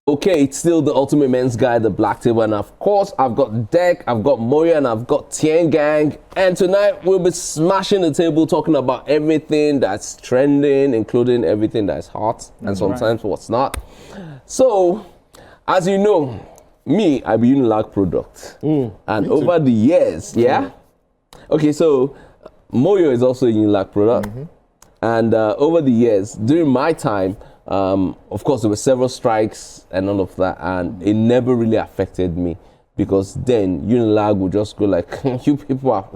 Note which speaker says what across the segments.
Speaker 1: Okay, it's still the Ultimate Men's Guy, the Black Table, and of course, I've got DEC, I've got Moya, and I've got Tien Gang. And tonight, we'll be smashing the table, talking about everything that's trending, including everything that's hot, and sometimes what's not. So, as you know, me, I'm a Unilag product. And over the years, Okay, so Moyo is also a Unilag product. And over the years, during my time, of course, there were several strikes and all of that, and it never really affected me because then Unilag would just go like, you people are,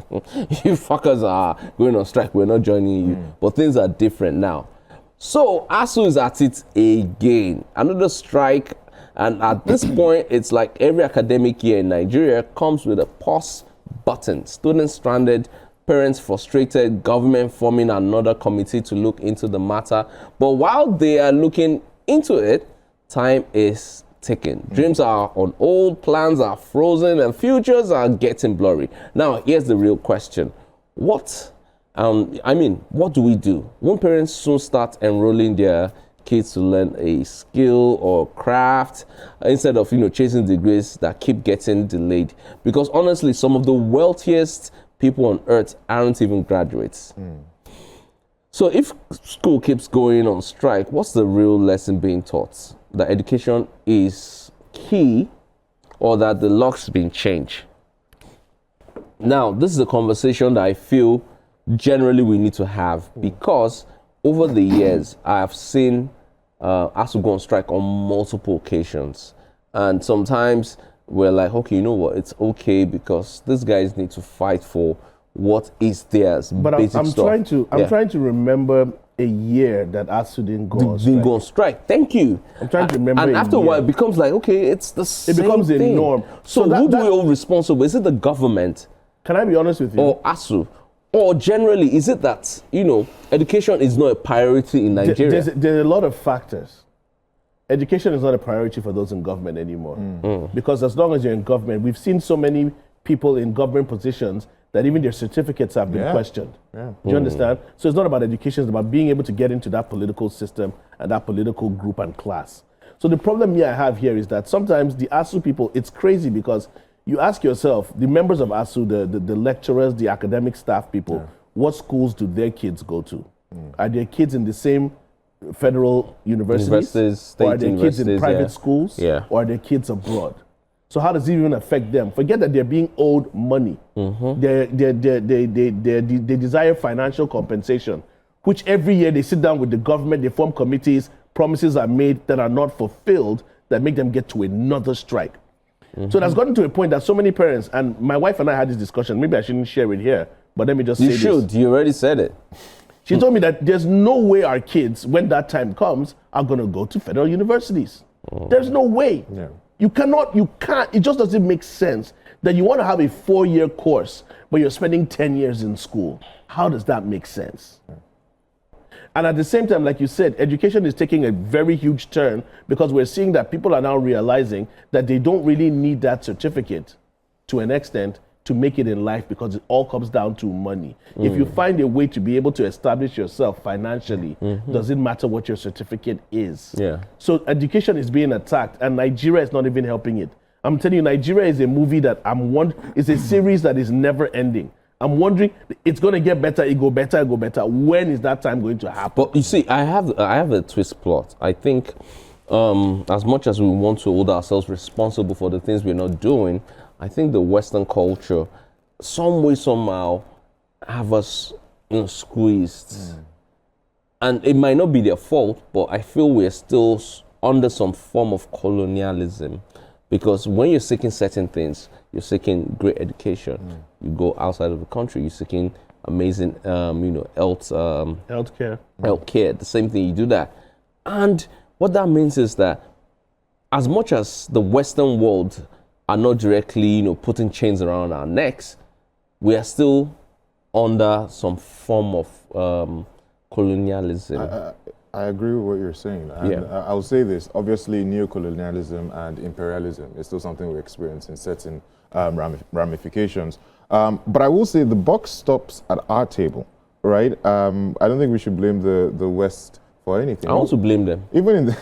Speaker 1: you fuckers are going on strike, we're not joining you. But things are different now. So ASUU is at it again, another strike, and at this point, it's like every academic year in Nigeria comes with a pause button. Students stranded, parents frustrated, government forming another committee to look into the matter. But while they are looking into it, time is ticking. Dreams are on hold, plans are frozen, and futures are getting blurry. Now, here's the real question. What do we do? Won't parents soon start enrolling their kids to learn a skill or craft instead of, chasing degrees that keep getting delayed? Because honestly, some of the wealthiest people on earth aren't even graduates. So if school keeps going on strike, what's the real lesson being taught? That education is key, or that the lock's been changed? Now, this is a conversation that I feel generally we need to have, because over the years, I have seen ASUU go on strike on multiple occasions. And sometimes we're like, okay, you know what? It's okay because these guys need to fight for what is theirs. But I'm trying
Speaker 2: to remember a year that ASUU didn't go on
Speaker 1: strike. Thank you.
Speaker 2: I'm trying to remember.
Speaker 1: And after a while, it becomes like, okay, it's the same thing. It becomes a norm. So who do we hold responsible? Is it the government?
Speaker 2: Can I be honest with you?
Speaker 1: Or ASUU? Or generally, is it that, education is not a priority in Nigeria?
Speaker 2: There's a lot of factors. Education is not a priority for those in government anymore. Because as long as you're in government, we've seen so many people in government positions that even their certificates have been questioned. Do you understand? So it's not about education, it's about being able to get into that political system and that political group and class. So the problem I have here is that sometimes the ASUU people, it's crazy because you ask yourself, the members of ASUU, the lecturers, the academic staff people, what schools do their kids go to? Are their kids in the same federal universities, or are their kids in private schools, or are their kids abroad? So how does it even affect them? Forget that they're being owed money. They desire financial compensation, which every year they sit down with the government, they form committees, promises are made that are not fulfilled, that make them get to another strike. So that's gotten to a point that so many parents, and my wife and I had this discussion, maybe I shouldn't share it here, but let me just say this.
Speaker 1: You should, you already said it.
Speaker 2: She told me that there's no way our kids, when that time comes, are gonna go to federal universities. There's no way. You can't, it just doesn't make sense that you wanna have a 4-year course, but you're spending 10 years in school. How does that make sense? And at the same time, like you said, education is taking a very huge turn because we're seeing that people are now realizing that they don't really need that certificate to an extent to make it in life, because it all comes down to money. If you find a way to be able to establish yourself financially, doesn't matter what your certificate is. So education is being attacked, and Nigeria is not even helping it. I'm telling you, Nigeria is a movie that it's a series that is never ending. I'm wondering, it's going to get better, it go better, it go better. When is that time going to happen?
Speaker 1: But you see, I have a twist plot. I think as much as we want to hold ourselves responsible for the things we're not doing, I think the Western culture, some way, somehow, have us squeezed. And it might not be their fault, but I feel we're still under some form of colonialism. Because when you're seeking certain things, you're seeking great education. You go outside of the country, you're seeking amazing, healthcare. The same thing, you do that. And what that means is that as much as the Western world are not directly, putting chains around our necks, we are still under some form of colonialism.
Speaker 3: I agree with what you're saying. And I'll say this, obviously neocolonialism and imperialism is still something we experience in certain ramifications. But I will say the buck stops at our table, right? I don't think we should blame the West for anything.
Speaker 1: I want to blame them.
Speaker 3: Even in the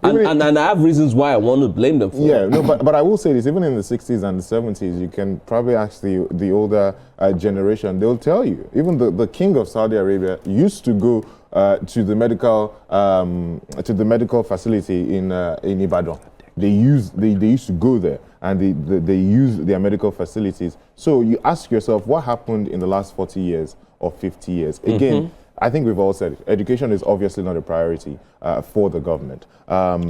Speaker 1: And I have reasons why I want to blame them for
Speaker 3: Yeah,
Speaker 1: it.
Speaker 3: no, but I will say this, even in the 60s and the 70s, you can probably ask the older generation, they'll tell you, even the king of Saudi Arabia used to go to the medical facility in Ibadan. They used to go there, and they use their medical facilities. So you ask yourself, what happened in the last 40 years or 50 years? Again, I think we've all said it. Education is obviously not a priority for the government.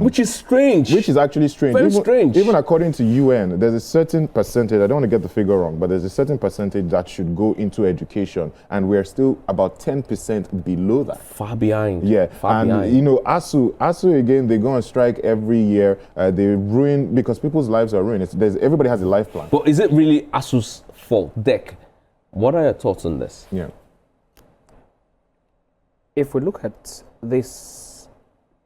Speaker 1: Which is strange.
Speaker 3: Which is actually strange.
Speaker 1: Very strange.
Speaker 3: Even according to UN, there's a certain percentage, I don't want to get the figure wrong, but there's a certain percentage that should go into education, and we're still about 10% below that.
Speaker 1: Far behind.
Speaker 3: Yeah,
Speaker 1: Far
Speaker 3: and
Speaker 1: behind.
Speaker 3: you know, ASUU again, they go on strike every year. They ruin, because people's lives are ruined. Everybody has a life plan.
Speaker 1: But is it really ASUU's fault? DEC, what are your thoughts on this?
Speaker 3: Yeah.
Speaker 4: If we look at this,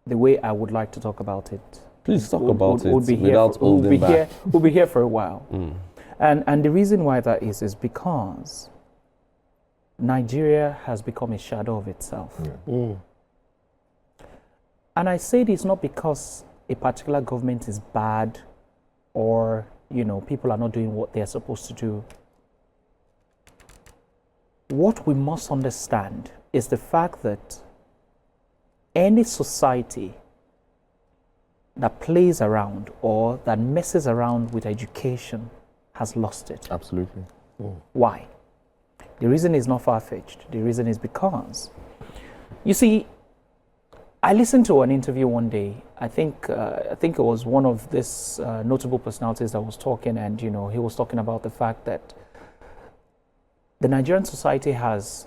Speaker 4: the way I would like to talk about it,
Speaker 1: Please talk about it
Speaker 4: we'll be
Speaker 1: without holding back.
Speaker 4: We'll be here for a while. And the reason why that is because Nigeria has become a shadow of itself. And I say this not because a particular government is bad or, people are not doing what they're supposed to do. What we must understand is the fact that any society that plays around or that messes around with education has lost it.
Speaker 3: Absolutely.
Speaker 4: Why? The reason is not far-fetched. The reason is because, you see, I listened to an interview one day. I think it was one of this notable personalities that was talking, and he was talking about the fact that the Nigerian society has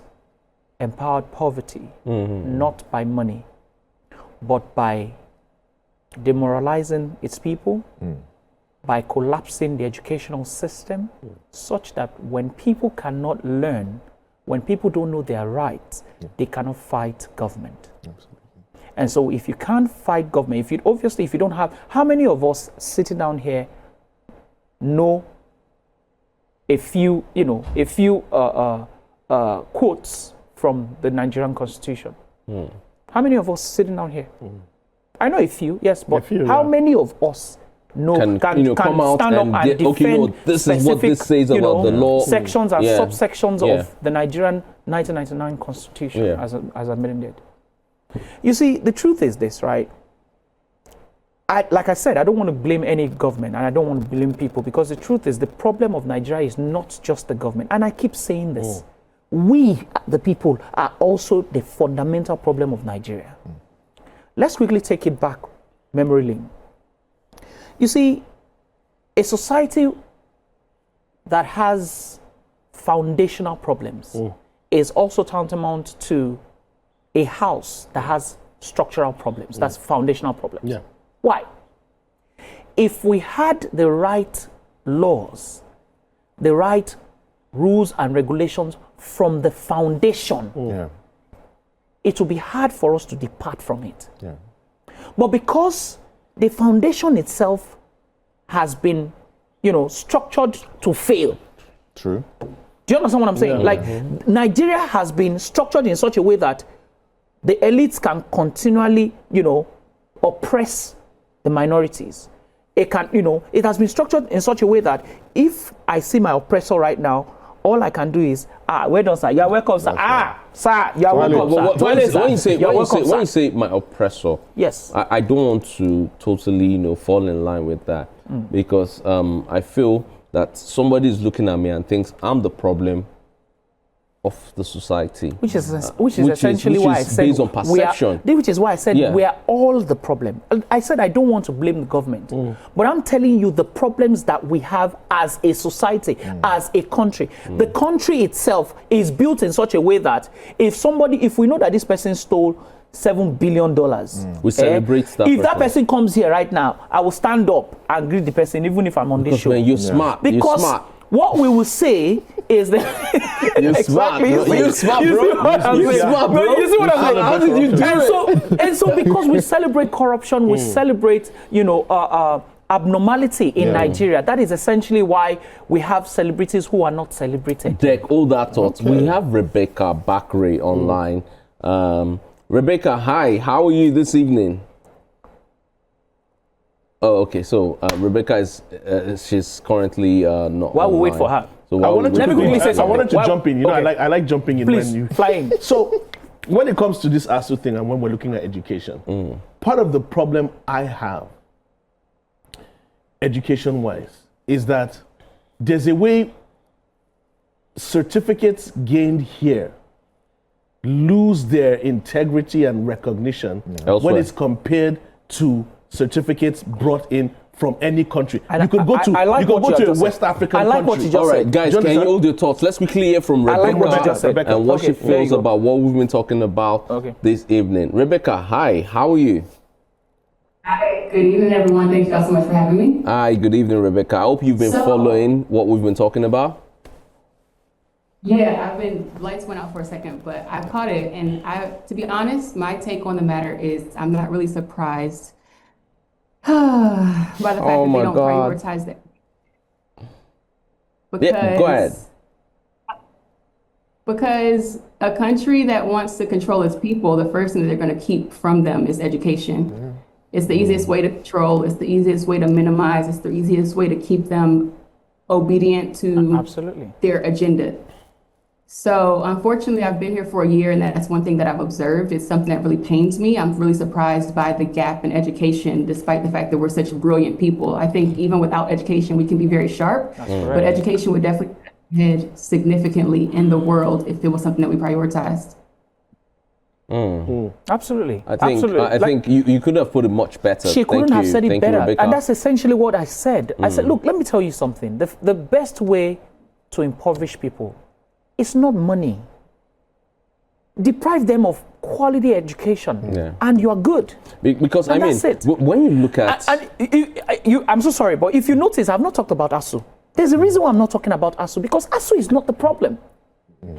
Speaker 4: empowered poverty, not by money, but by demoralizing its people, by collapsing the educational system, such that when people cannot learn, when people don't know their rights, they cannot fight government.
Speaker 3: Absolutely.
Speaker 4: And so if you can't fight government, if you don't have, how many of us sitting down here know a few quotes from the Nigerian Constitution? How many of us sitting down here? I know a few, yes, but how many of us can
Speaker 1: come out
Speaker 4: stand up and defend
Speaker 1: okay, no, this is what this says about the law.
Speaker 4: Sections and subsections of the Nigerian 1999 Constitution as amended. You see, the truth is this, right? Like I said, I don't want to blame any government, and I don't want to blame people, because the truth is the problem of Nigeria is not just the government. And I keep saying this. We, the people, are also the fundamental problem of Nigeria. Let's quickly take it back, memory lane. You see, a society that has foundational problems is also tantamount to a house that has structural problems. That's foundational problems.
Speaker 2: Yeah.
Speaker 4: Why? If we had the right laws, the right rules and regulations from the foundation, it would be hard for us to depart from it.
Speaker 3: Yeah.
Speaker 4: But because the foundation itself has been, structured to fail.
Speaker 3: True.
Speaker 4: Do you understand what I'm saying? Nigeria has been structured in such a way that the elites can continually, oppress the minorities. It can, it has been structured in such a way that if I see my oppressor right now, all I can do is, well done, sir. You're welcome, sir. Sir, you're welcome, sir.
Speaker 1: When you say my oppressor,
Speaker 4: yes,
Speaker 1: I don't want to totally, fall in line with that, because I feel that somebody is looking at me and thinks I'm the problem of the society,
Speaker 4: which is essentially why I said
Speaker 1: based on perception.
Speaker 4: Which is why I said we are all the problem. I said I don't want to blame the government, but I'm telling you the problems that we have as a society, as a country. The country itself is built in such a way that if we know that this person stole $7 billion,
Speaker 1: we celebrate that.
Speaker 4: If that person comes here right now, I will stand up and greet the person, even if I'm on this show.
Speaker 1: Man, you're smart.
Speaker 4: Because
Speaker 1: you're smart.
Speaker 4: What we will say is that
Speaker 1: you're smart, bro. You're smart, bro. You're smart, bro.
Speaker 4: You see what I'm saying?
Speaker 1: How did you do it?
Speaker 4: And so because we celebrate corruption, we celebrate, abnormality in Nigeria. That is essentially why we have celebrities who are not celebrated.
Speaker 1: DEC, all that thoughts. We have Rebecca Bakre online. Rebecca, hi. How are you this evening? Oh, okay. So Rebecca is she's currently not.
Speaker 4: While we wait
Speaker 1: online.
Speaker 4: for her.
Speaker 1: So
Speaker 2: I wanted to,
Speaker 4: Let me quickly say
Speaker 2: I wanted to
Speaker 4: something.
Speaker 2: jump in. You know,
Speaker 4: Okay.
Speaker 2: I like jumping in
Speaker 4: Please,
Speaker 2: when you
Speaker 4: flying.
Speaker 2: So, when it comes to this ASUU thing and when we're looking at education, part of the problem I have, education-wise, is that there's a way certificates gained here lose their integrity and recognition when
Speaker 1: Elsewhere.
Speaker 2: it's compared to certificates brought in from any country.
Speaker 4: And
Speaker 2: you could go to
Speaker 4: I like
Speaker 2: you could
Speaker 4: what
Speaker 2: go
Speaker 4: you
Speaker 2: to a
Speaker 4: just
Speaker 2: West
Speaker 4: said.
Speaker 2: African
Speaker 4: I like
Speaker 2: country.
Speaker 4: what you just
Speaker 1: All right,
Speaker 4: said.
Speaker 1: guys,
Speaker 2: Do you
Speaker 1: can you
Speaker 2: understand?
Speaker 1: hold your thoughts? Let's quickly hear from
Speaker 4: I like
Speaker 1: Rebecca,
Speaker 4: what you just said.
Speaker 1: and what
Speaker 4: Okay,
Speaker 1: she
Speaker 4: there you
Speaker 1: feels
Speaker 4: go.
Speaker 1: about what we've been talking about
Speaker 4: Okay.
Speaker 1: this evening. Rebecca, hi, how are you?
Speaker 5: Hi, good evening, everyone. Thank you all so much for having me.
Speaker 1: Hi, good evening, Rebecca. I hope you've been
Speaker 5: So-
Speaker 1: following what we've been talking about.
Speaker 5: Yeah, lights went out for a second, but I caught it. And to be honest, my take on the matter is I'm not really surprised by the fact
Speaker 1: Oh
Speaker 5: that
Speaker 1: my
Speaker 5: they don't
Speaker 1: God.
Speaker 5: prioritize that.
Speaker 1: Yeah, go ahead.
Speaker 5: Because a country that wants to control its people, the first thing that they're going to keep from them is education. It's the easiest way to control. It's the easiest way to minimize. It's the easiest way to keep them obedient to
Speaker 4: Absolutely.
Speaker 5: their agenda. So unfortunately, I've been here for a year, and that's one thing that I've observed. It's something that really pains me. I'm really surprised by the gap in education, despite the fact that we're such brilliant people. I think even without education, we can be very sharp, but education would definitely head significantly in the world if it was something that we prioritized.
Speaker 4: Absolutely.
Speaker 1: I think
Speaker 4: Absolutely.
Speaker 1: I think you could have put it much better.
Speaker 4: She couldn't have said it
Speaker 1: Thank you,
Speaker 4: better.
Speaker 1: Rebecca.
Speaker 4: And that's essentially what I said. I said, look, let me tell you something. The best way to impoverish people is not money. Deprive them of quality education, and you are good.
Speaker 1: Because
Speaker 4: And
Speaker 1: I mean,
Speaker 4: that's it.
Speaker 1: when you look at
Speaker 4: I'm so sorry, but if you notice, I've not talked about ASUU. There's a reason why I'm not talking about ASUU, because ASUU is not the problem.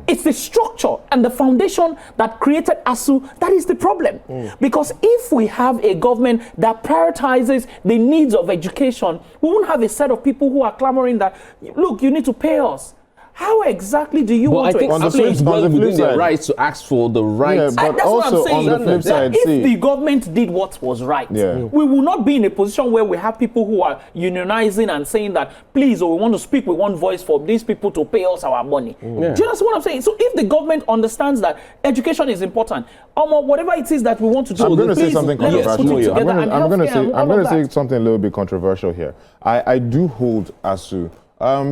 Speaker 4: It's the structure and the foundation that created ASUU that is the problem. Because if we have a government that prioritizes the needs of education, we won't have a set of people who are clamoring that, look, you need to pay us. How exactly do you
Speaker 1: well,
Speaker 4: want
Speaker 1: I think
Speaker 4: to
Speaker 3: on the
Speaker 1: ASUU
Speaker 4: explain?
Speaker 1: is
Speaker 3: flip- on
Speaker 1: well
Speaker 3: the flip
Speaker 1: within their
Speaker 3: side-
Speaker 1: rights to ask for the right.
Speaker 3: Yeah, but
Speaker 4: That's what I'm
Speaker 3: also
Speaker 4: saying.
Speaker 3: on the flip side,
Speaker 4: if
Speaker 3: see,
Speaker 4: the government did what was right,
Speaker 3: Yeah.
Speaker 4: we will not be in a position where we have people who are unionizing and saying that, please, we want to speak with one voice for these people to pay us our money. Do you understand what I'm saying? So if the government understands that education is important, whatever it is that we want to do,
Speaker 3: I'm going to say
Speaker 4: please,
Speaker 3: something
Speaker 4: let us
Speaker 3: controversial.
Speaker 4: put it together and
Speaker 3: I'm going to
Speaker 4: healthcare and
Speaker 3: say
Speaker 4: all of that.
Speaker 3: something a little bit controversial here. I do hold ASUU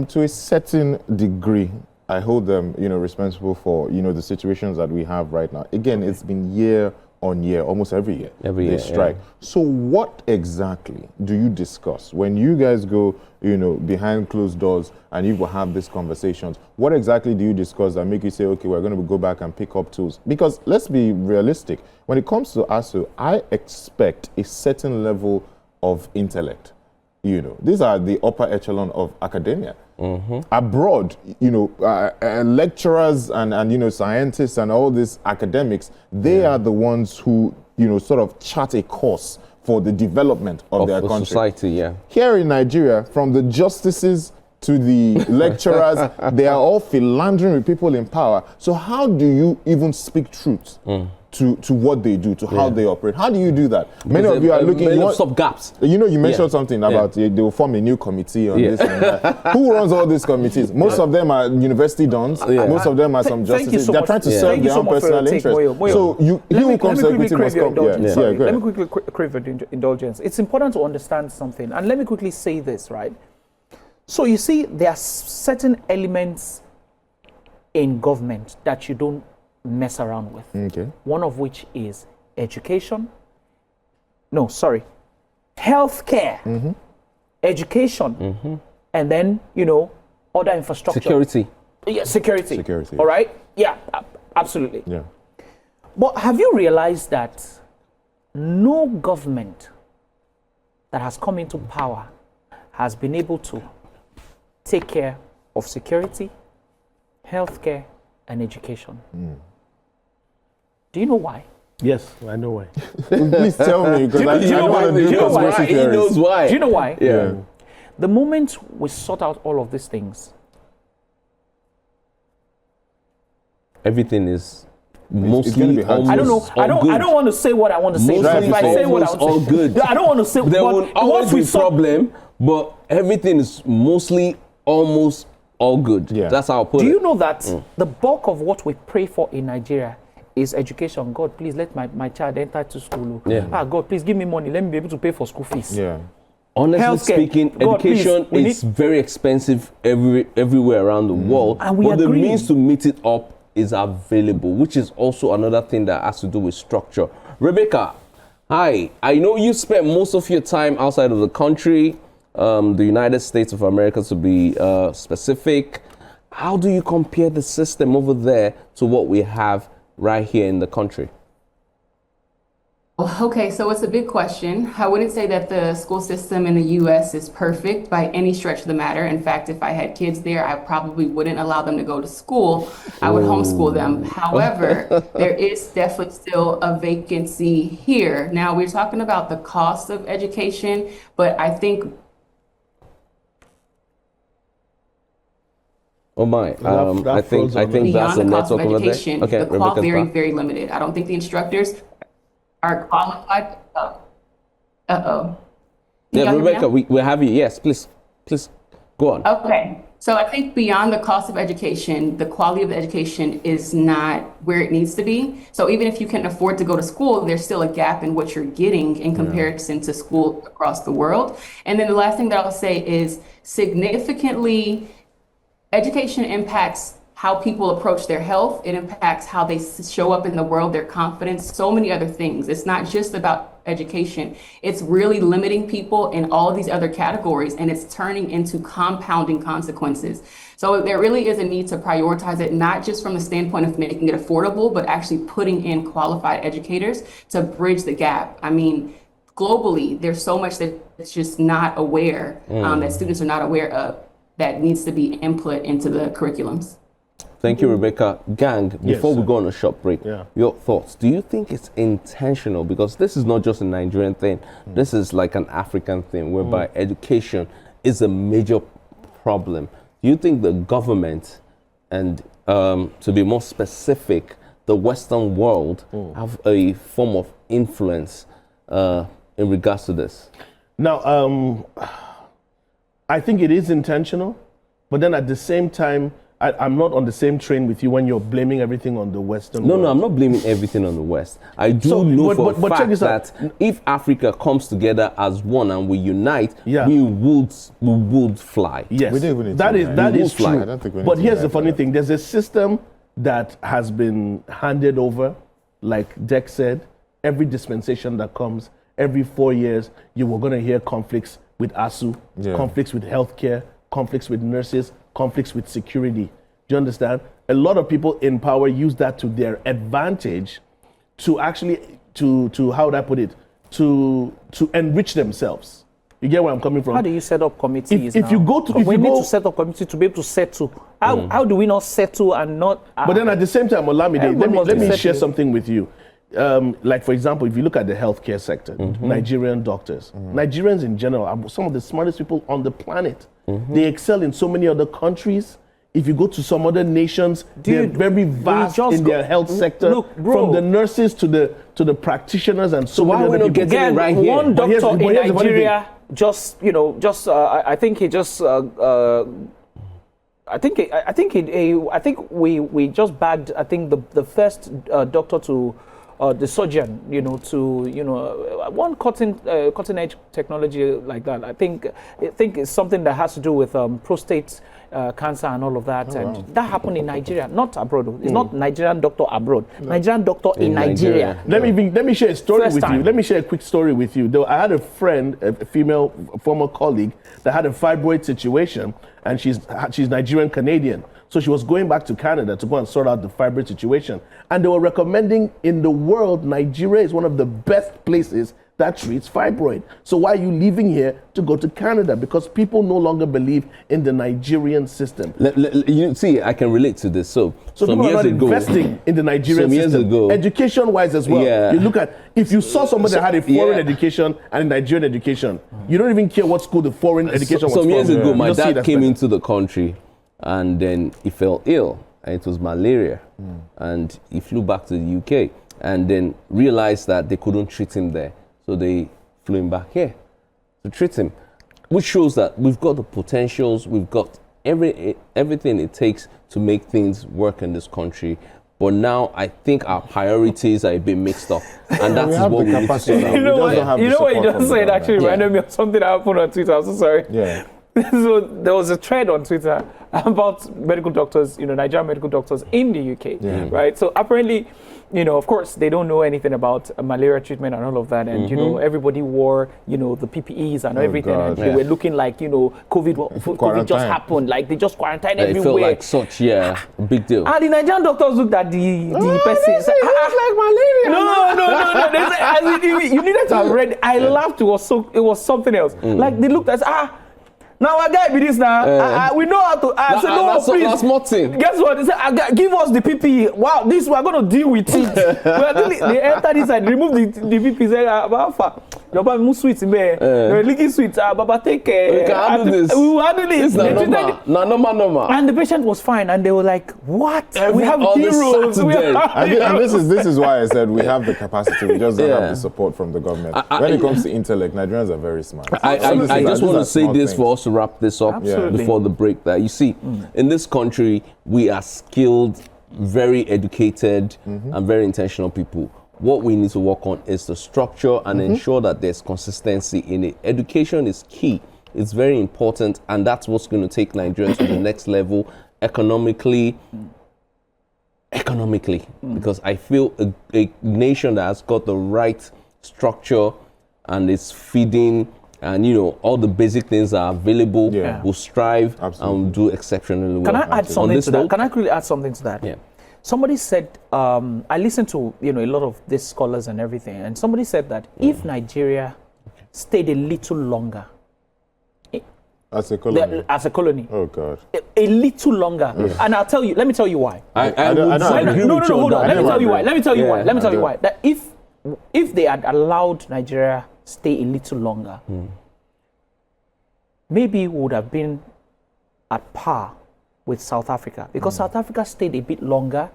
Speaker 3: to a certain degree. I hold them, responsible for, the situations that we have right now. Again, it's been year on year, almost every year. They strike. So what exactly do you discuss when you guys go, behind closed doors and you will have these conversations? What exactly do you discuss that make you say, okay, we're going to go back and pick up tools? Because let's be realistic. When it comes to ASUU, I expect a certain level of intellect. These are the upper echelon of academia. Abroad, lecturers and scientists and all these academics, they are the ones who, sort of chart a course for the development of their
Speaker 1: the
Speaker 3: country.
Speaker 1: society,
Speaker 3: Here in Nigeria, from the justices to the lecturers, they are all philandering with people in power. So how do you even speak truth to what they do, to how they operate? How do you do that? Many of you are looking...
Speaker 1: Many stop gaps.
Speaker 3: You mentioned something about they will form a new committee on this and that. Who runs all these committees? Most of them are university dons. Most of them are some
Speaker 4: Thank you
Speaker 3: justices.
Speaker 4: so
Speaker 3: They're
Speaker 4: much.
Speaker 3: trying to
Speaker 4: Thank
Speaker 3: serve
Speaker 4: you
Speaker 3: their
Speaker 4: so
Speaker 3: own
Speaker 4: much for your
Speaker 3: personal
Speaker 4: take,
Speaker 3: interest.
Speaker 4: Moyo.
Speaker 3: So he who comes to equity must come.
Speaker 4: Let me quickly crave your indulgence. It's important to understand something. And let me quickly say this, right? So you see, there are certain elements in government that you don't mess around with.
Speaker 3: Okay.
Speaker 4: One of which is education. No, sorry. Healthcare, education, and then, other infrastructure.
Speaker 1: Security.
Speaker 4: Yeah, security.
Speaker 3: Security.
Speaker 4: All right? Yeah, absolutely.
Speaker 3: Yeah.
Speaker 4: But have you realized that no government that has come into power has been able to take care of security, healthcare, and education? Do you know why?
Speaker 2: Yes, I know why.
Speaker 3: Please tell me, because I don't want to do conspiracy
Speaker 1: He
Speaker 3: theories.
Speaker 1: knows why.
Speaker 4: Do you know why?
Speaker 1: Yeah.
Speaker 4: The moment we sort out all of these things,
Speaker 1: Everything is mostly almost
Speaker 4: I don't know. I don't want to say what I want to say.
Speaker 1: Mostly
Speaker 4: If I say what I want to
Speaker 1: all
Speaker 4: say,
Speaker 1: good.
Speaker 4: I don't want to say.
Speaker 1: There
Speaker 4: but
Speaker 1: will always
Speaker 4: once we
Speaker 1: be
Speaker 4: saw-
Speaker 1: problem, but everything is mostly almost all good.
Speaker 3: Yeah.
Speaker 1: That's how I put it.
Speaker 4: Do you know that the bulk of what we pray for in Nigeria is education? God, please let my child enter to school.
Speaker 1: Yeah.
Speaker 4: God, please give me money. Let me be able to pay for school fees.
Speaker 3: Yeah.
Speaker 1: Honestly
Speaker 4: Healthcare.
Speaker 1: speaking,
Speaker 4: God, please,
Speaker 1: education
Speaker 4: we
Speaker 1: is very expensive everywhere around the world.
Speaker 4: And we
Speaker 1: but the
Speaker 4: agree.
Speaker 1: means to meet it up is available, which is also another thing that has to do with structure. Rebecca, hi. I know you spent most of your time outside of the country, the United States of America to be specific. How do you compare the system over there to what we have right here in the country?
Speaker 5: Okay, so it's a big question. I wouldn't say that the school system in the US is perfect by any stretch of the matter. In fact, if I had kids there, I probably wouldn't allow them to go to school. I would homeschool them. However, there is definitely still a vacancy here. Now, we're talking about the cost of education, but I think
Speaker 1: Oh my! I think that's
Speaker 5: beyond
Speaker 1: a
Speaker 5: the cost of
Speaker 1: network over there.
Speaker 5: education,
Speaker 1: Okay,
Speaker 5: the
Speaker 1: Rebecca's
Speaker 5: quality very,
Speaker 1: back.
Speaker 5: very limited. I don't think the instructors are qualified. Uh-oh.
Speaker 1: Yeah,
Speaker 5: Y'all hear me
Speaker 1: Rebecca,
Speaker 5: now?
Speaker 1: we have you. Yes, please go on.
Speaker 5: Okay, so I think beyond the cost of education, the quality of the education is not where it needs to be. So even if you can afford to go to school, there's still a gap in what you're getting in comparison to school across the world. And then the last thing that I'll say is significantly, education impacts how people approach their health. It impacts how they show up in the world, their confidence, so many other things. It's not just about education. It's really limiting people in all of these other categories, and it's turning into compounding consequences. So there really is a need to prioritize it, not just from the standpoint of making it affordable, but actually putting in qualified educators to bridge the gap. I mean, globally, there's so much that's just not aware, that students are not aware of, that needs to be input into the curriculums.
Speaker 1: Thank you, Rebecca. Gang, before we
Speaker 2: sir.
Speaker 1: go on a short break, your thoughts. Do you think it's intentional? Because this is not just a Nigerian thing. This is like an African thing whereby education is a major problem. Do you think the government and, to be more specific, the Western world have a form of influence in regards to this?
Speaker 2: Now, I think it is intentional, but then at the same time, I'm not on the same train with you when you're blaming everything on the Western world.
Speaker 1: No, I'm not blaming everything on the West. I do know for a fact that if Africa comes together as one and we unite, we would fly.
Speaker 2: Yes,
Speaker 3: We don't even need
Speaker 2: that
Speaker 3: to
Speaker 2: is
Speaker 3: unite.
Speaker 2: that
Speaker 1: We
Speaker 2: is
Speaker 1: will fly.
Speaker 2: true.
Speaker 3: I don't think we need
Speaker 2: But
Speaker 3: to
Speaker 2: here's the
Speaker 3: unite for
Speaker 2: funny
Speaker 3: that.
Speaker 2: thing: there's a system that has been handed over, like DEC said. Every dispensation that comes, every 4 years, you were going to hear conflicts with ASUU, conflicts with healthcare, conflicts with nurses, conflicts with security. Do you understand? A lot of people in power use that to their advantage to actually, to how would I put it, to enrich themselves. You get where I'm coming from?
Speaker 4: How do you set up committees
Speaker 2: If you go to, if
Speaker 4: we
Speaker 2: you
Speaker 4: need
Speaker 2: go,
Speaker 4: to set up committee to be able to settle. How do we not settle and not?
Speaker 2: but then at the same time, Olamide,
Speaker 4: Everyone must
Speaker 2: let
Speaker 4: be
Speaker 2: me share
Speaker 4: settling.
Speaker 2: something with you. Like for example, if you look at the healthcare sector, Nigerian doctors, Nigerians in general are some of the smartest people on the planet. They excel in so many other countries. If you go to some other nations, they're very vast in their health sector.
Speaker 4: Look, bro.
Speaker 2: From the nurses to the practitioners and so
Speaker 1: why
Speaker 2: many
Speaker 1: are we
Speaker 2: other
Speaker 1: not
Speaker 2: people.
Speaker 1: getting it right here?
Speaker 4: One
Speaker 2: But here's-
Speaker 4: doctor
Speaker 2: but
Speaker 4: in
Speaker 2: here's the funny thing.
Speaker 4: Nigeria I think he just I think we just bagged the first doctor to the surgeon to one cutting edge technology like that. I think it's something that has to do with prostate cancer and all of that, and that happened in Nigeria, not abroad. It's not Nigerian doctor abroad. Nigerian doctor in Nigeria.
Speaker 2: Let me share a story
Speaker 4: First
Speaker 2: with you.
Speaker 4: time.
Speaker 2: Let me share a quick story with you. Though I had a friend, a female former colleague, that had a fibroid situation, and she's Nigerian Canadian. So she was going back to Canada to go and sort out the fibroid situation. And they were recommending in the world, Nigeria is one of the best places that treats fibroid. So why are you leaving here to go to Canada? Because people no longer believe in the Nigerian system.
Speaker 1: You see, I can relate to this. So some
Speaker 2: people are
Speaker 1: years
Speaker 2: not
Speaker 1: ago,
Speaker 2: investing in the Nigerian
Speaker 1: some years
Speaker 2: system.
Speaker 1: ago,
Speaker 2: Education-wise as well.
Speaker 1: Yeah.
Speaker 2: You look at, if you saw somebody that had a foreign education and a Nigerian education, you don't even care what school the foreign education was
Speaker 1: some
Speaker 2: from.
Speaker 1: years ago,
Speaker 2: You
Speaker 1: my
Speaker 2: just see it
Speaker 1: dad
Speaker 2: as
Speaker 1: came
Speaker 2: better.
Speaker 1: into the country and then he fell ill. and it was malaria. And he flew back to the UK and then realized that they couldn't treat him there. So they flew him back here to treat him, which shows that we've got the potentials, we've got everything it takes to make things work in this country. But now I think our priorities are a bit mixed up, and that is what we need to sort out.
Speaker 4: You know what you just said actually reminded me of something that happened on Twitter. I'm so sorry.
Speaker 3: Yeah.
Speaker 4: So there was a thread on Twitter about medical doctors, Nigerian medical doctors in the UK, right? So apparently, of course, they don't know anything about malaria treatment and all of that, and everybody wore, the PPEs and everything, and they were looking like, COVID just happened, like they just quarantined everywhere.
Speaker 1: It felt like such, a big deal.
Speaker 4: And the Nigerian doctors looked at the person.
Speaker 2: It looks like malaria.
Speaker 4: No. They said, you needed to have read. I laughed. It was something else. Like they looked at now I got this now. We know how to. I said no, please.
Speaker 1: That's nothing.
Speaker 4: Guess what? They said, give us the PPE. Wow, this we're gonna deal with it. They entered inside, remove the PPE. Say, Alpha, your baba move sweets in there. You're leaking sweets. Baba take care.
Speaker 1: We can handle this.
Speaker 4: We will handle it.
Speaker 1: It's normal.
Speaker 4: And the patient was fine, and they were like, "What?
Speaker 1: We
Speaker 4: have heroes."
Speaker 3: And this is why I said we have the capacity. We just don't have the support from the government. When it comes to intellect, Nigerians are very smart.
Speaker 1: I just want to say this for us to wrap this up before the break. That you see, in this country, we are skilled, very educated, and very intentional people. What we need to work on is the structure and ensure that there's consistency in it. Education is key. It's very important, and that's what's going to take Nigeria to the next level economically, because I feel a nation that has got the right structure and is feeding, and all the basic things are available, will strive and will do exceptionally well.
Speaker 4: Can I add something to that? Can I quickly add something to that?
Speaker 1: Yeah.
Speaker 4: Somebody said, I listened to a lot of these scholars and everything, and somebody said that if Nigeria stayed a little longer,
Speaker 3: as a colony. Oh God.
Speaker 4: A little longer, and let me tell you why.
Speaker 1: Hold on.
Speaker 4: Let me tell you why. That if they had allowed Nigeria stay a little longer, maybe we would have been at par with South Africa, because South Africa stayed a bit longer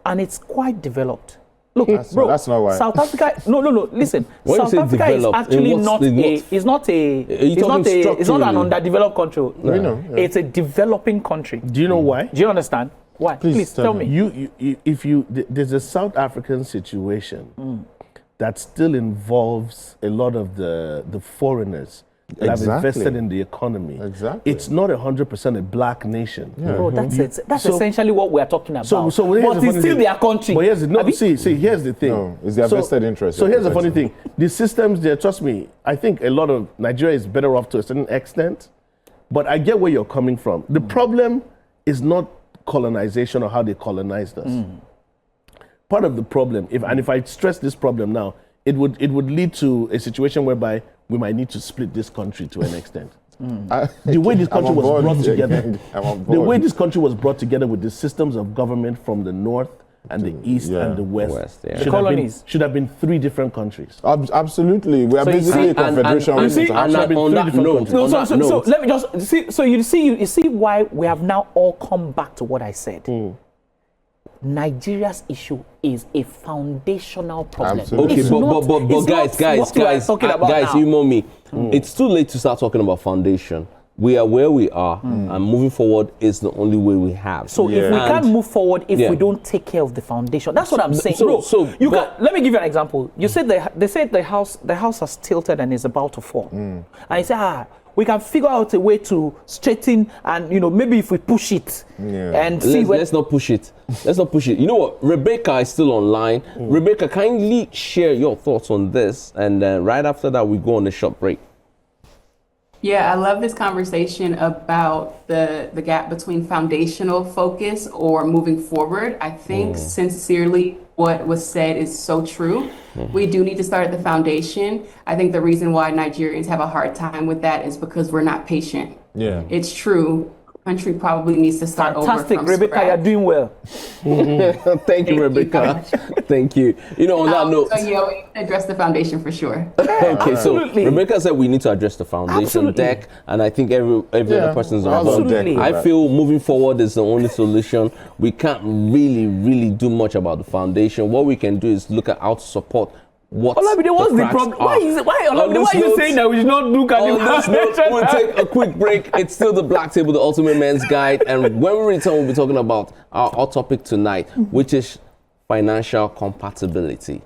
Speaker 4: and it's quite developed. Look, that's not why. South Africa, no, listen. South Africa is actually it's not an underdeveloped country.
Speaker 3: No.
Speaker 4: It's a developing country.
Speaker 2: Do you know why?
Speaker 4: Do you understand? Why? Please tell me.
Speaker 2: There's a South African situation that still involves a lot of the foreigners that have invested in the economy.
Speaker 3: Exactly.
Speaker 2: It's not 100% a black nation.
Speaker 3: Yeah.
Speaker 4: Bro, that's essentially what we're talking about.
Speaker 2: So
Speaker 4: but it's still their country.
Speaker 2: But here's the thing.
Speaker 3: No, it's their vested interest.
Speaker 2: So here's the funny thing. The systems there, trust me, I think a lot of Nigeria is better off to a certain extent, but I get where you're coming from. The problem is not colonization or how they colonized us. Part of the problem, if I stress this problem now, it would lead to a situation whereby we might need to split this country to an extent. The way this country was brought together, the way this country was brought together with the systems of government from the north and the east and the west, should have been three different countries.
Speaker 3: Absolutely, we are basically a confederation.
Speaker 4: So let me just see. So you see why we have now all come back to what I said. Nigeria's issue is a foundational problem.
Speaker 3: Absolutely.
Speaker 1: Okay, but guys, you know me. It's too late to start talking about foundation. We are where we are, and moving forward is the only way we have.
Speaker 4: So if we can't move forward if we don't take care of the foundation, that's what I'm saying. Let me give you an example. You said they said the house has tilted and is about to fall, and you say we can figure out a way to straighten, and maybe if we push it and see.
Speaker 1: Let's not push it. You know what? Rebecca is still online. Rebecca, kindly share your thoughts on this, and right after that we go on a short break.
Speaker 5: Yeah, I love this conversation about the gap between foundational focus or moving forward. I think sincerely what was said is so true. We do need to start at the foundation. I think the reason why Nigerians have a hard time with that is because we're not patient.
Speaker 3: Yeah,
Speaker 5: it's true. country probably needs to start
Speaker 4: Fantastic,
Speaker 5: over from
Speaker 4: Rebecca,
Speaker 5: scratch.
Speaker 4: you're doing well.
Speaker 1: Thank you, Rebecca. Thank you. You know, on that note.
Speaker 5: So yeah, we need to address the foundation for sure.
Speaker 1: Okay, so
Speaker 4: Absolutely.
Speaker 1: Rebecca said we need to address the foundation
Speaker 4: Absolutely.
Speaker 1: deck, and I think every other person's on board.
Speaker 4: Absolutely.
Speaker 1: I feel moving forward is the only solution. We can't really do much about the foundation. What we can do is look at how to support what
Speaker 4: Olamide, what's the
Speaker 1: cracks
Speaker 4: problem?
Speaker 1: are.
Speaker 4: Why
Speaker 1: On
Speaker 4: are
Speaker 1: this
Speaker 4: you
Speaker 1: note-
Speaker 4: saying that we should not look at
Speaker 1: On this note,
Speaker 4: the
Speaker 1: we'll take a quick break. It's still the Black Table, the Ultimate Men's Guide, and when we return, we'll be talking about our topic tonight, which is financial compatibility.